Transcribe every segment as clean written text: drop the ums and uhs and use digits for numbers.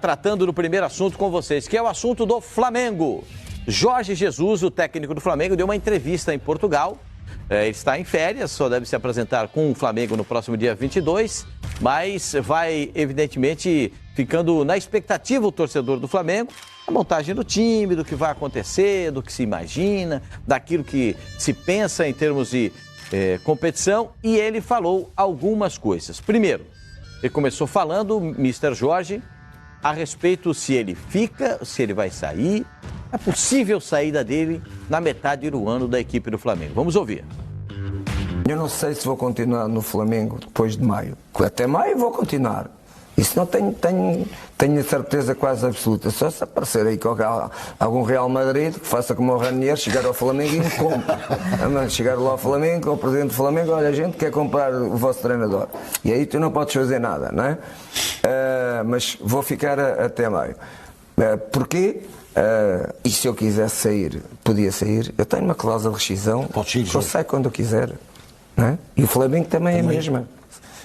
tratando do primeiro assunto com vocês, que é o assunto do Flamengo. Jorge Jesus, o técnico do Flamengo, deu uma entrevista em Portugal. Ele está em férias, só deve se apresentar com o Flamengo no próximo dia 22, mas vai, evidentemente, ficando na expectativa o torcedor do Flamengo, a montagem do time, do que vai acontecer, do que se imagina, daquilo que se pensa em termos de competição, e ele falou algumas coisas. Primeiro, ele começou falando, Mr. Jorge, a respeito se ele fica, se ele vai sair, a possível saída dele na metade do ano da equipe do Flamengo. Vamos ouvir. Eu não sei se vou continuar no Flamengo depois de maio. Até maio vou continuar. Isso não tenho a certeza quase absoluta. Só se aparecer aí com algum Real Madrid que faça como o Ranieri, chegar ao Flamengo e me compre. Chegar lá ao Flamengo, ao presidente do Flamengo, olha, a gente quer comprar o vosso treinador. E aí tu não podes fazer nada, não é? Mas vou ficar até maio. Porquê? E se eu quisesse sair, podia sair. Eu tenho uma cláusula de rescisão. Eu saio quando eu quiser. Não é? E o Flamengo também é a mesma.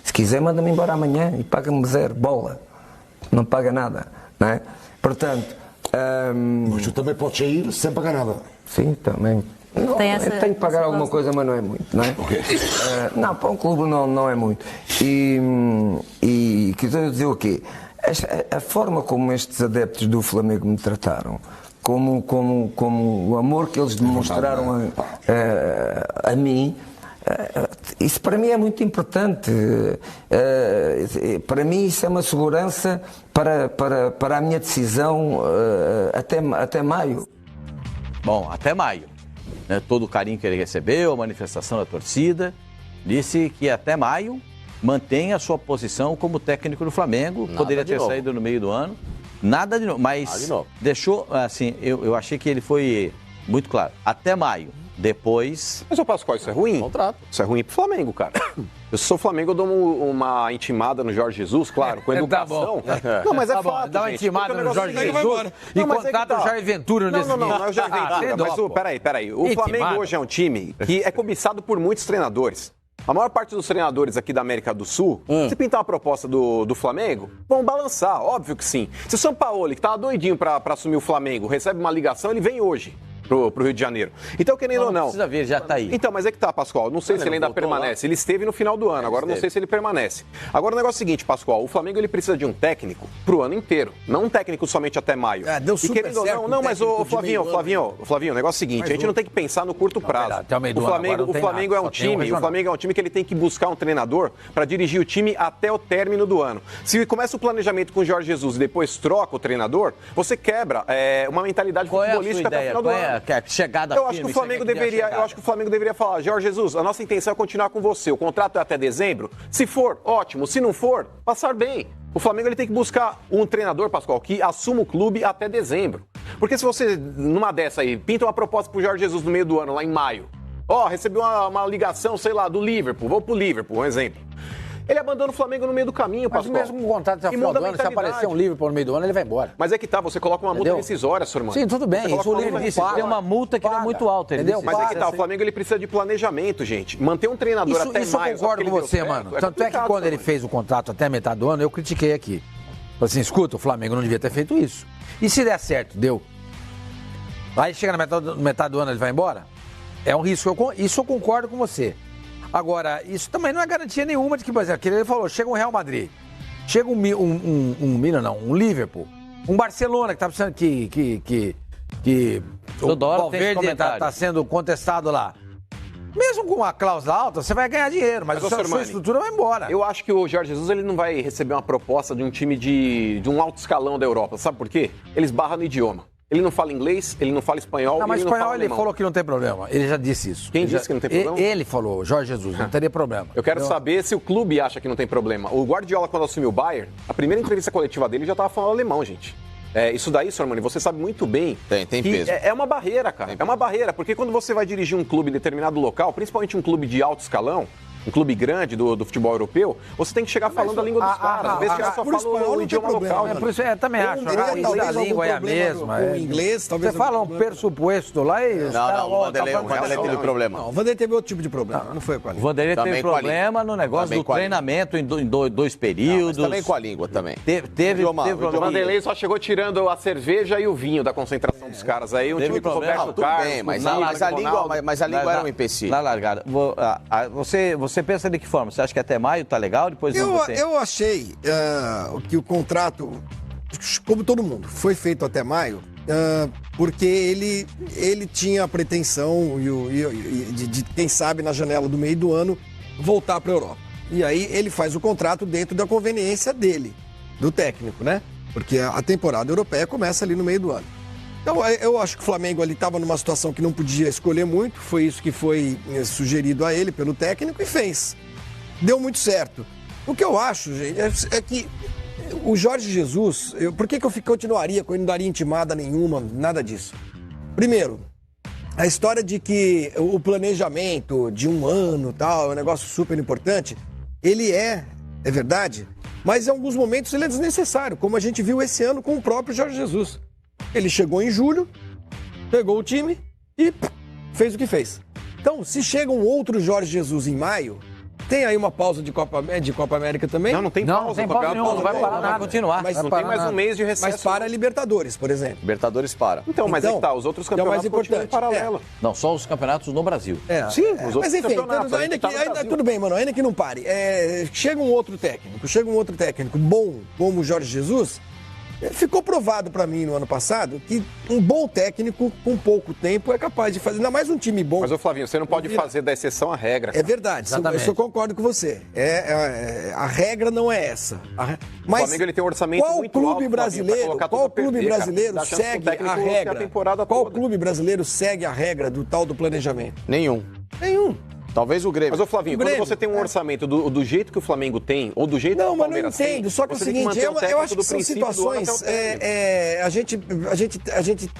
Se quiser, manda-me embora amanhã e paga-me 0 bola. Não paga nada. Não é? Portanto. Mas tu também podes sair sem pagar nada. Sim, também. Não, eu tenho que pagar alguma coisa, mas não é muito. Não é? Okay. Não, para um clube não é muito. E quero dizer o quê? A forma como estes adeptos do Flamengo me trataram, como o amor que eles demonstraram a mim, isso para mim é muito importante. Para mim isso é uma segurança para a minha decisão até maio. Bom, até maio. Né? Todo o carinho que ele recebeu, a manifestação da torcida, disse que até maio mantém a sua posição como técnico do Flamengo. Nada poderia ter saído no meio do ano. Nada de novo, mas deixou, assim, eu achei que ele foi muito claro. Até maio. Depois... Mas, ô Pascoal, isso é ruim? Contrato. Isso é ruim pro Flamengo, cara. Eu sou Flamengo, eu dou uma intimada no Jorge Jesus, claro, com educação. Tá bom. Não, mas é fato, dá uma intimada no Jorge Jesus e contrata o Jair Ventura nesse Não é o Jair Ventura, mas peraí. O Flamengo hoje é um time que é cobiçado por muitos treinadores. A maior parte dos treinadores aqui da América do Sul, se pintar uma proposta do Flamengo, vão balançar, óbvio que sim. Se o Sampaoli, que tava doidinho pra assumir o Flamengo, recebe uma ligação, ele vem hoje pro Rio de Janeiro. Então, querendo ou não... precisa ver, já tá aí. Então, mas é que tá, Pascoal. Não sei se ele ainda permanece. Ele esteve no final do ano, agora não sei se ele permanece. Agora, o negócio é o seguinte, Pascoal, o Flamengo ele precisa de um técnico pro ano inteiro, não um técnico somente até maio. Deu super querendo certo. Não, mas o Flavinho, o negócio é o seguinte, a gente não tem que pensar no curto prazo. O Flamengo é um time que ele tem que buscar um treinador para dirigir o time até o término do ano. Se começa o planejamento com o Jorge Jesus e depois troca o treinador, você quebra uma mentalidade futebolística até o final do ano. Chegada Eu acho que o Flamengo deveria falar, Jorge Jesus, a nossa intenção é continuar com você. O contrato é até dezembro. Se for, ótimo. Se não for, passar bem. O Flamengo ele tem que buscar um treinador, Pascoal, que assuma o clube até dezembro. Porque se você, numa dessa aí, pinta uma proposta pro Jorge Jesus no meio do ano, lá em maio. Recebeu uma ligação, sei lá, do Liverpool. Vou pro Liverpool, um exemplo. Ele abandona o Flamengo no meio do caminho, Pascoal. Mas mesmo com o contrato até o final do ano, se aparecer um Liverpool no meio do ano, ele vai embora. Mas é que tá, você coloca uma multa rescisória, Sormani. Sim, tudo bem. Isso o Livre disse, tem uma multa que não é muito alta. Entendeu? Mas é que tá, o Flamengo ele precisa de planejamento, gente. Manter um treinador até isso maio... Isso eu concordo com você, mano. Tanto é que quando ele fez o contrato até a metade do ano, eu critiquei aqui. Falei assim, escuta, o Flamengo não devia ter feito isso. E se der certo, deu. Aí chega na metade do ano, ele vai embora? É um risco. Isso eu concordo com você. Agora, isso também não é garantia nenhuma de que, por exemplo, ele falou, chega um Real Madrid, chega um Liverpool, um Barcelona que tá precisando que o Valverde tá sendo contestado lá. Mesmo com uma cláusula alta, você vai ganhar dinheiro, mas a sua estrutura vai embora. Eu acho que o Jorge Jesus ele não vai receber uma proposta de um time de um alto escalão da Europa. Sabe por quê? Eles barram no idioma. Ele não fala inglês, ele não fala espanhol, mas ele espanhol não fala ele falou que não tem problema. Ele já disse isso. Quem disse que não tem problema? Ele falou, Jorge Jesus, não teria problema. Eu quero saber se o clube acha que não tem problema. O Guardiola, quando assumiu o Bayern, a primeira entrevista coletiva dele já estava falando alemão, gente. Isso daí, Sormani, você sabe muito bem. Tem peso. É uma barreira, cara. É uma barreira, porque quando você vai dirigir um clube em determinado local, principalmente um clube de alto escalão, clube grande do futebol europeu, você tem que chegar falando a língua dos caras. Às vezes o cara só fala o idioma local. Por isso, também acho. A língua é a mesma. O inglês, talvez. Você fala um pressuposto lá e... Não, o Vanderlei teve problema. Não, o Vanderlei teve outro tipo de problema, não foi com a língua. O Vanderlei teve problema no negócio do treinamento em dois períodos. Também com a língua, também. Teve problema. O Vanderlei só chegou tirando a cerveja e o vinho da concentração dos caras aí. Um time do Roberto Carlos. Mas a língua era um empecilho. Na largada. Você pensa de que forma? Você acha que até maio tá legal? Depois eu achei que o contrato, como todo mundo, foi feito até maio, porque ele tinha a pretensão de, quem sabe, na janela do meio do ano, voltar para a Europa. E aí ele faz o contrato dentro da conveniência dele, do técnico, né? Porque a temporada europeia começa ali no meio do ano. Então, eu acho que o Flamengo ali estava numa situação que não podia escolher muito, foi isso que foi sugerido a ele pelo técnico e fez. Deu muito certo. O que eu acho, gente, é que o Jorge Jesus, por que eu continuaria com ele, não daria intimada nenhuma, nada disso? Primeiro, a história de que o planejamento de um ano tal, é um negócio super importante, ele é verdade, mas em alguns momentos ele é desnecessário, como a gente viu esse ano com o próprio Jorge Jesus. Ele chegou em julho, pegou o time e fez o que fez. Então, se chega um outro Jorge Jesus em maio, tem aí uma pausa de Copa América também? Não tem pausa. Não tem pausa nenhuma, não vai parar nada. Vai continuar. Mas não tem mais um mês de recesso. Mas para a Libertadores, por exemplo. Libertadores para. Então, mas é que tá, os outros campeonatos é o mais continuam em importante. paralelo. Não, só os campeonatos no Brasil. Sim, os outros mas enfim, campeonatos. ainda tudo bem, mano, ainda que não pare. Chega um outro técnico bom, como o Jorge Jesus. Ficou provado pra mim no ano passado que um bom técnico com pouco tempo é capaz de fazer, ainda mais um time bom. Mas, ô Flavinho, você não pode fazer da exceção a regra. É verdade, isso eu concordo com você. A regra não é essa. Mas o Flamengo ele tem um orçamento muito alto, qual clube brasileiro segue a regra? Qual clube brasileiro segue a regra do tal do planejamento? Nenhum. Talvez o Grêmio. Mas, ô Flavinho, quando você tem um orçamento do jeito que o Flamengo tem, ou do jeito que o Palmeiras tem... Não, mas não entendo. Só que é o seguinte, eu acho que são situações... A gente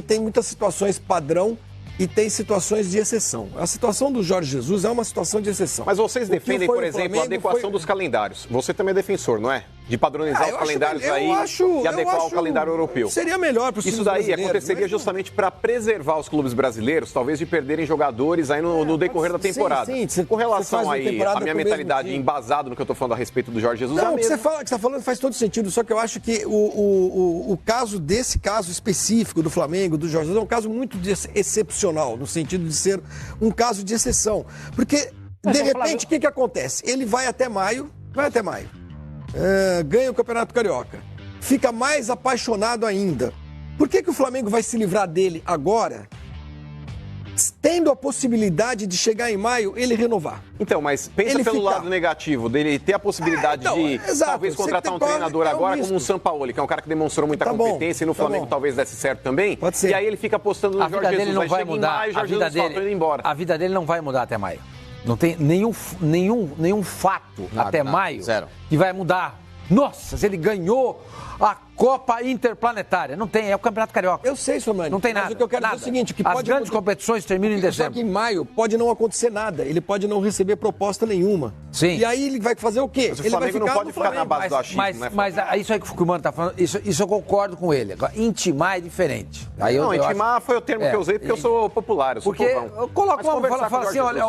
tem muitas situações padrão e tem situações de exceção. A situação do Jorge Jesus é uma situação de exceção. Mas vocês defendem, por exemplo, a adequação dos calendários. Você também é defensor, não é? De padronizar os calendários e adequar o calendário europeu. Seria melhor para os Isso daí aconteceria justamente para preservar os clubes brasileiros, talvez de perderem jogadores aí no decorrer da temporada. Sim, com relação aí à minha mentalidade embasada no que eu estou falando a respeito do Jorge Jesus. Não, o que você está falando faz todo sentido, só que eu acho que o caso específico do Flamengo, do Jorge Jesus, é um caso muito excepcional, no sentido de ser um caso de exceção. Porque, de repente, o que acontece? Ele vai até maio, ganha o Campeonato Carioca, fica mais apaixonado ainda. Por que o Flamengo vai se livrar dele agora, tendo a possibilidade de chegar em maio, ele renovar? Então, mas pensa pelo lado negativo, dele ter a possibilidade de talvez contratar um treinador agora como um Sampaoli, que é um cara que demonstrou muita competência e no Flamengo talvez desse certo também. Pode ser. E aí ele fica apostando no Jorge Jesus. Não vai mudar. Maio, Jorge Jesus indo embora. A vida dele não vai mudar até maio. Não tem nenhum fato até maio que vai mudar. Nossa, se ele ganhou a Copa Interplanetária. Não tem, é o Campeonato Carioca. Eu sei, Sormani. Não tem nada. Mas o que eu quero dizer é o seguinte, que as grandes competições terminam em dezembro. Só que em maio pode não acontecer nada. Ele pode não receber proposta nenhuma. Sim. E aí ele vai fazer o quê? Mas o Flamengo não pode ficar na base do achismo, né? Mas isso aí que o Mano tá falando, isso eu concordo com ele. Agora, intimar é diferente. Aí intimar foi o termo que eu usei porque eu sou popular, eu sou povão. Eu coloco fala assim, olha,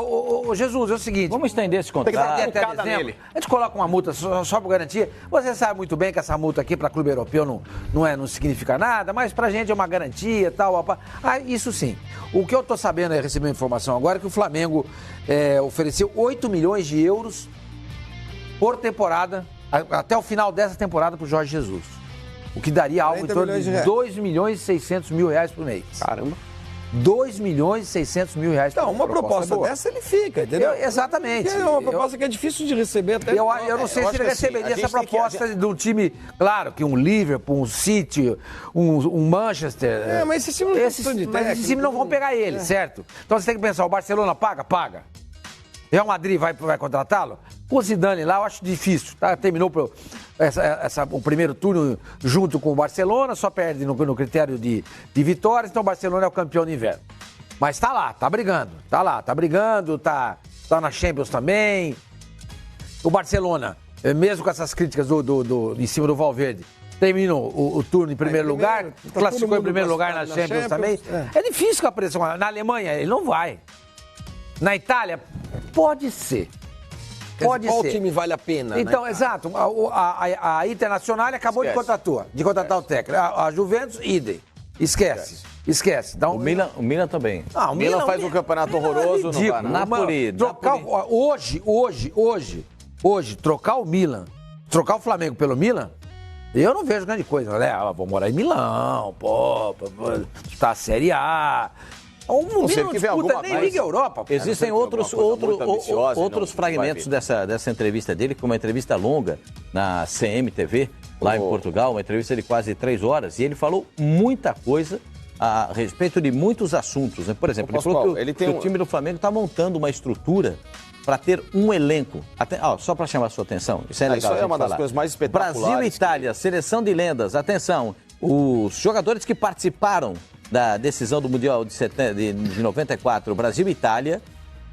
Jesus, é o seguinte... Vamos estender esse contrato. Tem que dar até dezembro. A gente coloca uma multa só por garantia. Você sabe muito bem que essa multa aqui para clube europeu não significa nada, mas pra gente é uma garantia e tal. Isso sim. O que eu tô sabendo, recebi uma informação agora, que o Flamengo ofereceu 8 milhões de euros por temporada, até o final dessa temporada pro Jorge Jesus. O que daria algo em torno de 2 milhões e 600 mil reais por mês. Caramba. 2 milhões e 600 mil reais. Então, uma proposta dessa ele fica, entendeu? Exatamente. É uma proposta que é difícil de receber até. Eu não sei se ele receberia essa proposta de um time, claro, que um Liverpool, um City, um Manchester. Mas esses times esses times não vão pegar ele, certo? Então você tem que pensar, o Barcelona paga? Paga. Real Madrid vai contratá-lo? O Zidane lá, eu acho difícil, tá? Terminou o primeiro turno junto com o Barcelona, só perde no critério de vitórias, então o Barcelona é o campeão do inverno. Mas tá lá, tá brigando, tá Tá na Champions também. O Barcelona, mesmo com essas críticas em cima do Valverde, terminou o turno em primeiro lugar, classificou em primeiro lugar na Champions também. É difícil com a pressão. Na Alemanha, ele não vai. Na Itália, pode ser. Pode ser. Qual time vale a pena? Então, exato. A Internacional acabou de contratar o técnico. A Juventus, idem. Esquece. Então, O Milan também. O Milan faz um campeonato horroroso. Ridículo. Napoli. Hoje, trocar o Milan, trocar o Flamengo pelo Milan, eu não vejo grande coisa. Vou morar em Milão, tá a Série A. O Milan não disputa nem Liga Europa. Existem outros fragmentos dessa entrevista dele, que é uma entrevista longa na CMTV, lá em Portugal, uma entrevista de quase 3 horas, e ele falou muita coisa a respeito de muitos assuntos. Né? Por exemplo, ele falou que o time do Flamengo está montando uma estrutura para ter um elenco. Só para chamar a sua atenção, isso é legal. Isso é uma das coisas mais espetaculares. Brasil e Itália, seleção de lendas. Atenção, os jogadores que participaram da decisão do Mundial de 94, Brasil e Itália,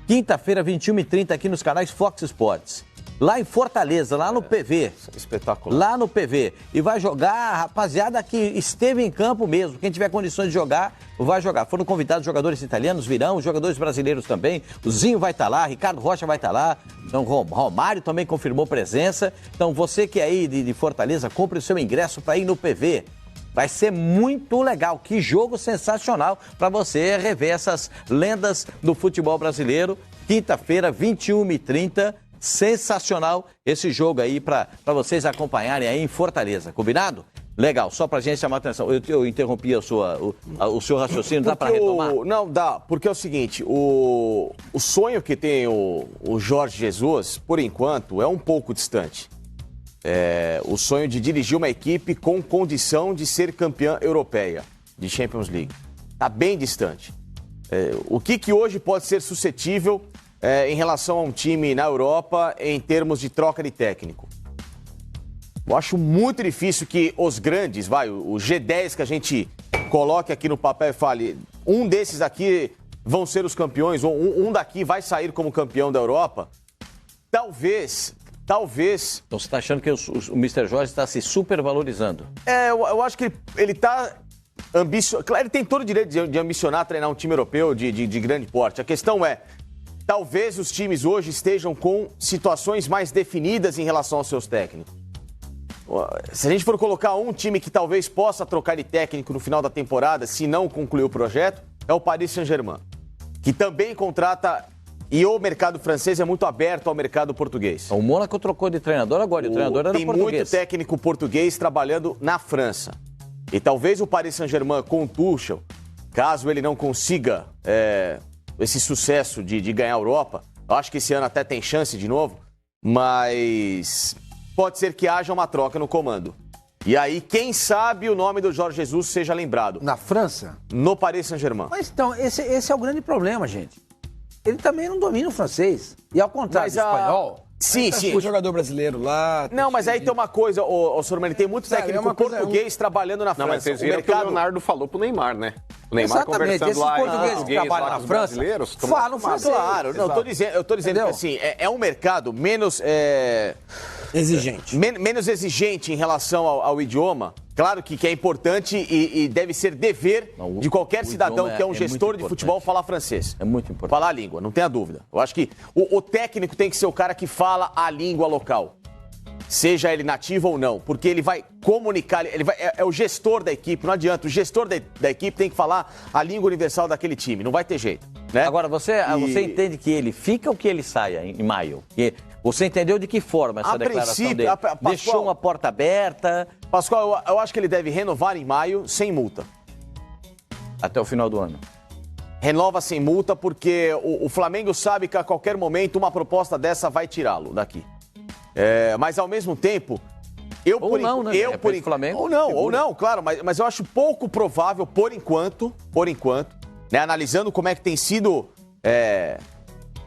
quinta-feira, 21h30, aqui nos canais Fox Sports. Lá em Fortaleza, lá no PV. Espetacular. Lá no PV. E vai jogar a rapaziada que esteve em campo mesmo. Quem tiver condições de jogar, vai jogar. Foram convidados jogadores italianos, virão, os jogadores brasileiros também. O Zinho vai estar lá, Ricardo Rocha vai estar lá. Então, Romário também confirmou presença. Então, você que é aí de Fortaleza, compre o seu ingresso para ir no PV. Vai ser muito legal. Que jogo sensacional para você rever essas lendas do futebol brasileiro. Quinta-feira, 21h30. Sensacional esse jogo aí para vocês acompanharem aí em Fortaleza. Combinado? Legal. Só pra gente chamar a atenção. Eu interrompi o seu raciocínio. Dá para retomar? Não, dá. Porque é o seguinte, o sonho que tem o Jorge Jesus, por enquanto, é um pouco distante. O sonho de dirigir uma equipe com condição de ser campeã europeia de Champions League. Está bem distante. O que hoje pode ser suscetível em relação a um time na Europa em termos de troca de técnico? Eu acho muito difícil que os grandes, o G10 que a gente coloque aqui no papel e fale, um desses aqui vão ser os campeões, ou um daqui vai sair como campeão da Europa. Talvez. Então você está achando que o Mr. Jorge está se supervalorizando? Eu acho que ele está ambicionando. Claro, ele tem todo o direito de ambicionar treinar um time europeu de grande porte. A questão é, talvez os times hoje estejam com situações mais definidas em relação aos seus técnicos. Se a gente for colocar um time que talvez possa trocar de técnico no final da temporada, se não concluir o projeto, é o Paris Saint-Germain, que também contrata. E o mercado francês é muito aberto ao mercado português. O Mônaco trocou de treinador agora, e o treinador era português. Tem muito técnico português trabalhando na França. E talvez o Paris Saint-Germain com o Tuchel, caso ele não consiga esse sucesso de ganhar a Europa, eu acho que esse ano até tem chance de novo, mas pode ser que haja uma troca no comando. E aí, quem sabe o nome do Jorge Jesus seja lembrado. Na França? No Paris Saint-Germain. Mas então, esse é o grande problema, gente. Ele também não domina o francês. E ao contrário do espanhol... Sim. O jogador brasileiro lá... Não, mas aí tem uma coisa, Sormani, tem muito técnico português trabalhando na França. Não, mas vocês viram que o Leonardo falou pro Neymar, né? O Neymar conversando esses lá portugueses que trabalham na França falam francês. Claro, não, eu tô dizendo que assim, é um mercado menos... exigente. Menos exigente em relação ao idioma. Claro que é importante e deve ser dever de qualquer cidadão que é um gestor de futebol falar francês. É muito importante. Falar a língua, não tenha dúvida. Eu acho que o técnico tem que ser o cara que fala a língua local. Seja ele nativo ou não, porque ele vai comunicar, é o gestor da equipe, não adianta. O gestor da equipe tem que falar a língua universal daquele time, não vai ter jeito. Né? Agora, você entende que ele fica ou que ele saia em maio? Você entendeu de que forma essa declaração dele? Pascoal, deixou uma porta aberta? Pascoal, eu acho que ele deve renovar em maio sem multa. Até o final do ano. Renova sem multa porque o Flamengo sabe que a qualquer momento uma proposta dessa vai tirá-lo daqui. Mas ao mesmo tempo, Flamengo, ou não, claro, mas eu acho pouco provável, por enquanto, né, analisando como é que tem sido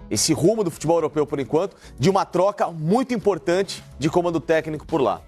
esse rumo do futebol europeu por enquanto, de uma troca muito importante de comando técnico por lá.